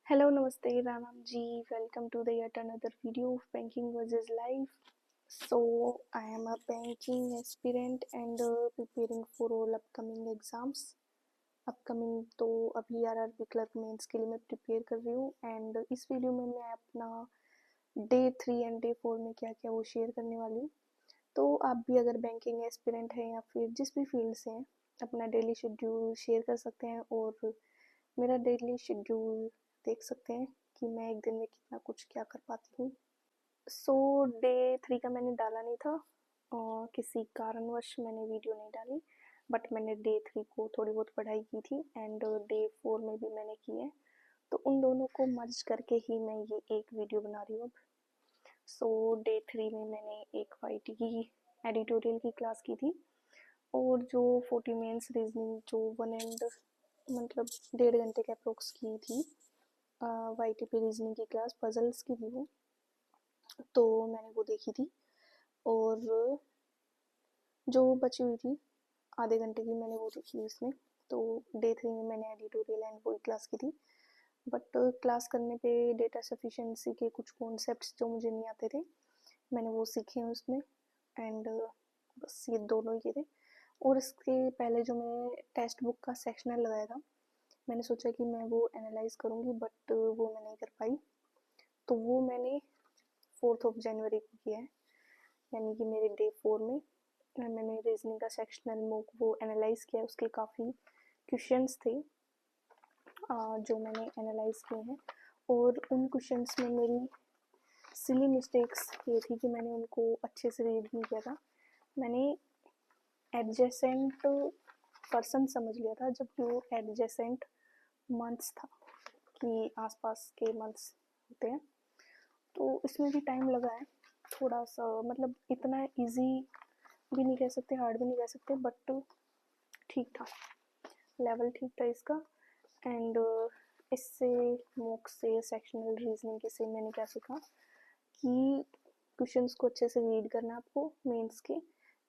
Hello, Namaste, Ramam ji. Welcome to the yet another video of Banking versus Life. So, I am a banking aspirant and preparing for all upcoming exams. Upcoming तो अभी RRB clerk mains के लिए मैं prepare कर रही हूँ and इस video में मैं अपना डे 3 एंड डे 4 में क्या क्या वो शेयर करने वाली हूँ। तो आप भी अगर बैंकिंग एस्पिरेंट हैं या फिर जिस भी फील्ड से हैं अपना डेली शेड्यूल शेयर कर सकते हैं और मेरा डेली शेड्यूल देख सकते हैं कि मैं एक दिन में कितना कुछ क्या कर पाती हूँ। सो डे 3 का मैंने डाला नहीं था और किसी कारणवश मैंने वीडियो नहीं डाली, बट मैंने डे 3 को थोड़ी बहुत पढ़ाई की थी एंड डे 4 में भी मैंने की है, तो उन दोनों को मर्ज करके ही मैं ये एक वीडियो बना रही हूँ अब। सो डे 3 में मैंने एक वाईटी की एडिटोरियल की क्लास की थी और जो 40 मेंस रीजनिंग जो 1.5 घंटे के अप्रोक्स की थी वाईटी पे रीजनिंग की क्लास पजल्स की थी वो, तो मैंने वो देखी थी और जो बची हुई थी आधे घंटे की मैंने वो देखी इसमें। तो डे 3 में मैंने एडिटोरियल एंड वही क्लास की थी, बट क्लास करने पे डेटा सफिशिएंसी के कुछ कॉन्सेप्ट्स जो मुझे नहीं आते थे मैंने वो सीखे हैं उसमें एंड बस ये दोनों ही किए थे। और इसके पहले जो मैंने टेक्स्ट बुक का सेक्शनल लगाया था मैंने सोचा कि मैं वो एनालाइज करूँगी, बट वो मैं नहीं कर पाई, तो वो मैंने 4 जनवरी को किया है, यानी कि मेरे डे 4 में मैंने रीजनिंग का सेक्शनल मूक वो एनालाइज किया। उसके काफ़ी क्वेश्चंस थे जो मैंने एनालाइज किए हैं और उन क्वेश्चंस में मेरी सिली मिस्टेक्स ये थी कि मैंने उनको अच्छे से रीड नहीं किया था। मैंने एडजेसेंट पर्सन समझ लिया था जबकि वो एडजेसेंट मंथ्स था कि आसपास के मंथ्स होते हैं, तो इसमें भी टाइम लगा है थोड़ा सा, मतलब इतना इजी भी नहीं कह सकते हार्ड भी नहीं कह सकते, बट ठीक था, लेवल ठीक था इसका। एंड इससे मॉक से सेक्शनल रीजनिंग के से मैंने क्या सीखा कि क्वेश्चंस को अच्छे से रीड करना है आपको मेंस के,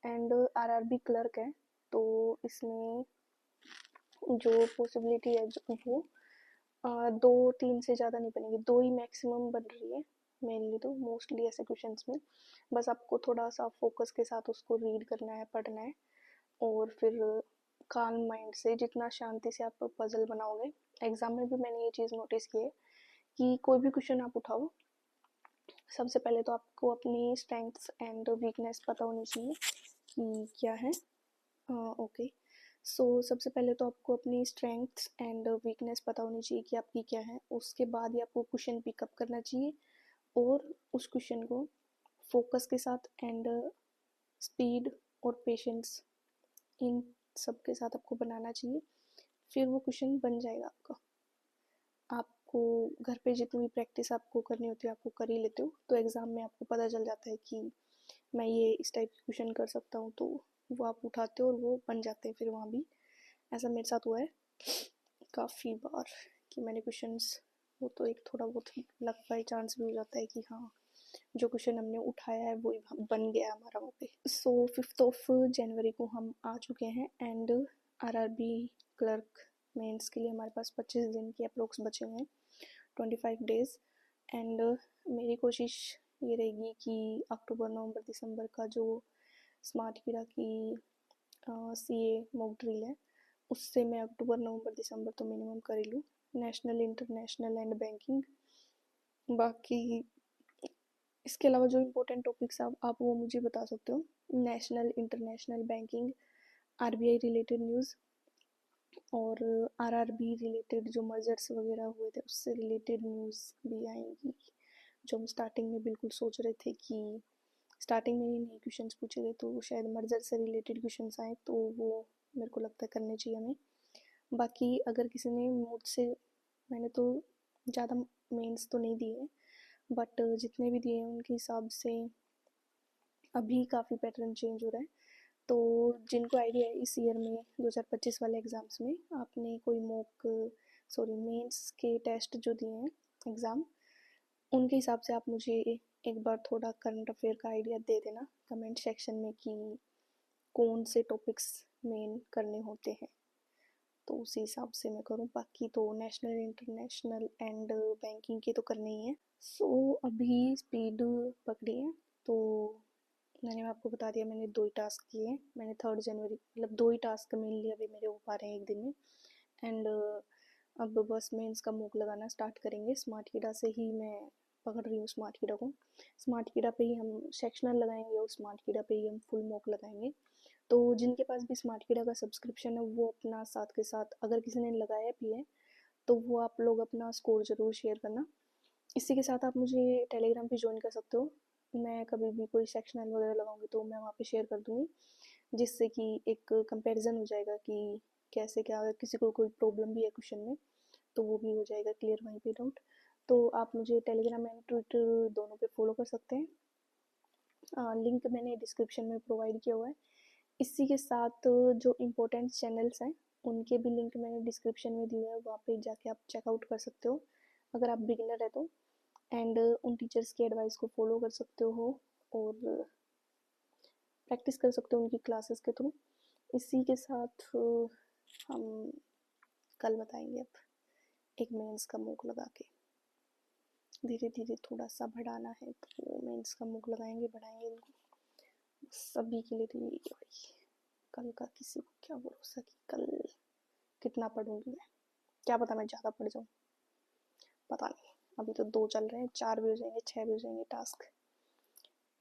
एंड आरआरबी क्लर्क है तो इसमें जो पॉसिबिलिटी है वो 2-3 से ज़्यादा नहीं बनेगी, 2 ही मैक्सिमम बन रही है मेनली, तो मोस्टली ऐसे क्वेश्चंस में बस आपको थोड़ा सा फोकस के साथ उसको रीड करना है पढ़ना है और फिर काम माइंड से जितना शांति से आप पजल बनाओगे। एग्जाम में भी मैंने ये चीज़ नोटिस की है कि कोई भी क्वेश्चन आप उठाओ सबसे पहले तो आपको अपनी स्ट्रेंथ्स एंड वीकनेस पता होनी चाहिए कि क्या है। ओके, सो सबसे पहले तो आपको अपनी स्ट्रेंथ्स एंड वीकनेस पता होनी चाहिए कि आपकी क्या है, उसके बाद ही आपको क्वेश्चन पिकअप करना चाहिए और उस क्वेश्चन को फोकस के साथ एंड स्पीड और पेशेंस इन सब के साथ आपको बनाना चाहिए, फिर वो क्वेश्चन बन जाएगा आपका। आपको घर पे जितनी भी प्रैक्टिस आपको करनी होती है आपको कर ही लेते हो, तो एग्ज़ाम में आपको पता चल जाता है कि मैं ये इस टाइप के क्वेश्चन कर सकता हूँ, तो वो आप उठाते हो और वो बन जाते हैं फिर वहाँ भी। ऐसा मेरे साथ हुआ है काफ़ी बार कि मैंने क्वेश्चंस, वो तो एक थोड़ा बहुत लक बाई चांस भी हो जाता है कि हाँ जो क्वेश्चन हमने उठाया है वो बन गया हमारा वहाँ पे। सो 5 जनवरी को हम आ चुके हैं एंड आरआरबी क्लर्क मेंस के लिए हमारे पास 25 दिन के अप्रोक्स बचे हुए हैं, 25 डेज। एंड मेरी कोशिश ये रहेगी कि अक्टूबर नवंबर दिसंबर का जो स्मार्ट कीड़ा की सीए मॉक ड्रिल है उससे मैं अक्टूबर नवंबर दिसंबर तो मिनिमम कर ही लूँ, नेशनल इंटरनेशनल एंड बैंकिंग। बाकी इसके अलावा जो इम्पोर्टेंट टॉपिक्स आप वो मुझे बता सकते हो, national international banking, RBI related news और आरआरबी रिलेटेड जो मर्जर्स वगैरह हुए थे उससे रिलेटेड न्यूज़ भी आएंगी, जो हम स्टार्टिंग में बिल्कुल सोच रहे थे कि स्टार्टिंग में ही नए क्वेश्चंस पूछे गए तो शायद मर्जर से रिलेटेड क्वेश्चंस आए, तो वो मेरे को लगता है करने चाहिए हमें। बाकी अगर किसी ने मुझसे, मैंने तो ज़्यादा मेंस तो नहीं दिए बट जितने भी दिए हैं उनके हिसाब से अभी काफ़ी पैटर्न चेंज हो रहा है, तो जिनको आइडिया है इस ईयर में 2025 वाले एग्ज़ाम्स में आपने कोई मेंस के टेस्ट जो दिए हैं एग्ज़ाम, उनके हिसाब से आप मुझे एक बार थोड़ा करंट अफेयर का आइडिया दे देना कमेंट सेक्शन में कि कौन से टॉपिक्स मेन करने होते हैं, तो उसी हिसाब से मैं करूँ। बाकी तो नेशनल इंटरनेशनल एंड बैंकिंग के तो करने ही है। सो अभी स्पीड पकड़ी है, तो मैंने आपको बता दिया मैंने 2 ही टास्क किए हैं। मैंने 3 जनवरी मतलब 2 ही टास्क मेनली अभी मेरे हो पा रहे हैं एक दिन में। एंड अब बस मेंस का मूक लगाना स्टार्ट करेंगे। स्मार्ट कीडा से ही मैं पकड़ रही हूँ स्मार्ट कीडा को। स्मार्ट कीडा पे ही हम सेक्शनल लगाएंगे और स्मार्ट कीडा पे ही हम फुल मॉक लगाएंगे। तो जिनके पास भी स्मार्ट कीडा का सब्सक्रिप्शन है वो अपना साथ के साथ, अगर किसी ने लगाया भी है तो वो आप लोग अपना स्कोर ज़रूर शेयर करना। इसी के साथ आप मुझे टेलीग्राम पे ज्वाइन कर सकते हो। मैं कभी भी कोई सेक्शनल वगैरह लगाऊंगी तो मैं वहाँ पे शेयर कर दूँगी, जिससे कि एक कंपैरिजन हो जाएगा कि कैसे क्या, अगर किसी को कोई प्रॉब्लम भी है क्वेश्चन में तो वो भी हो जाएगा क्लियर वहीं पे डाउट। तो आप मुझे टेलीग्राम एंड ट्विटर दोनों पे फॉलो कर सकते हैं। लिंक मैंने डिस्क्रिप्शन में प्रोवाइड किया हुआ है। इसी के साथ जो इम्पोर्टेंट चैनल्स हैं उनके भी लिंक मैंने डिस्क्रिप्शन में दिए हैं, वहाँ पे जाके आप चेकआउट कर सकते हो अगर आप बिगिनर है तो। एंड उन टीचर्स की एडवाइस को फॉलो कर सकते हो और प्रैक्टिस कर सकते हो उनकी क्लासेस के थ्रू। इसी के साथ हम कल बताएंगे अब एक मेंस का मूक लगा के। धीरे धीरे थोड़ा सा बढ़ाना है तो मेंस का मूक लगाएंगे, बढ़ाएंगे इनको। सभी के लिए तो यही है भाई, कल का किसी को क्या भरोसा कि कल कितना पढ़ूंगी मैं, क्या पता मैं ज़्यादा पढ़ जाऊँ, पता नहीं। अभी तो 2 चल रहे हैं, 4 भी हो जाएंगे, 6 भी हो जाएंगे टास्क।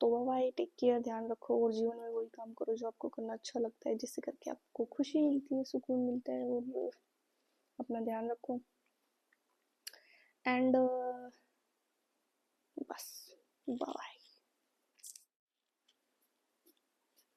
तो बाय, टेक केयर, ध्यान रखो और जीवन में वही काम करो जो आपको करना अच्छा लगता है, जिससे करके आपको खुशी मिलती है, सुकून मिलता है। और अपना ध्यान रखो एंड बस बाय।